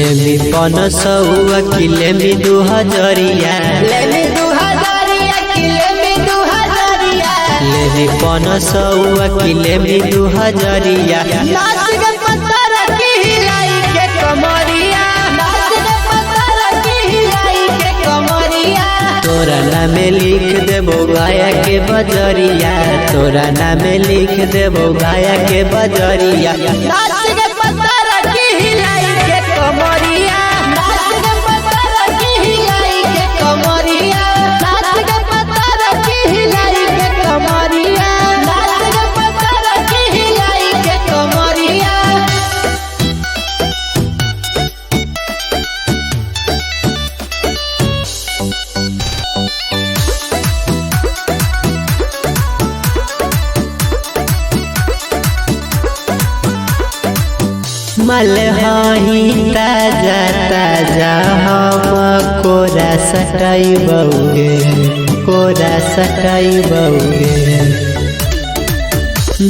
lemme 500 की lemme 2000 lemme 2000 की lemme 2000 lemme 500 की लेमी 2000 नाच के पत्थर की हिलाई के कमरिया नाच के पत्थर की हिलाई के कमरिया तोरा नाम लिख देबो गाया के बजरिया तोरा नाम लिख देबो गाया के बजरिया नाच के पत्थर की हिलाई के कमरिया नाच के पत्थर की हिलाई के कमरिया नाच के पत्थर की हिलाई के कमरिया नाच के पत्थर की हिलाई के कमरिया मल हाही ताजा ताजा हम कोरा सटाई बउगे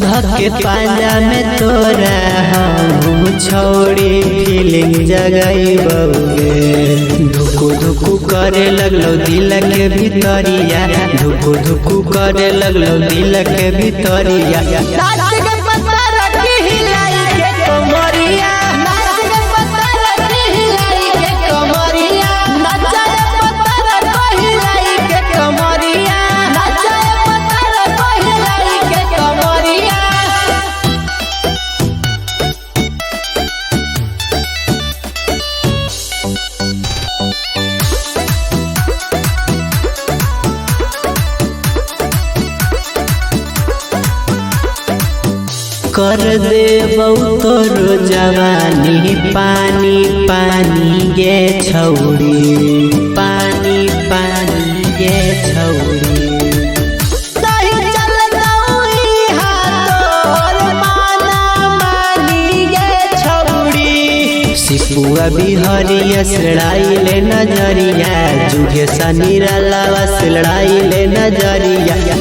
धके पाजा में तोरा हम छोड़ी फीलिंग जगाई बउगे धुकु धुकु करे लगलो दिल के भीतरिया धुकु धुकु करे लगलो दिल के भीतरिया नाच के पत्थर की हिलाई के कमरिया नाच के पत्थर की हिलाई के कमरिया नाच के पत्थर को हिलाई के कमरिया नाच के पत्थर को हिलाई के कमरिया कर देबौ तोरो जवानी पानी पानी गे छौड़ी पानी पानी गे छौड़ी सही चल दौई हाथोर माना मानी गे छौड़ी सिपुआ बिहरिया सड़ाई ले नजरिया जुगे सनी रलावा सड़ाई ले नजरिया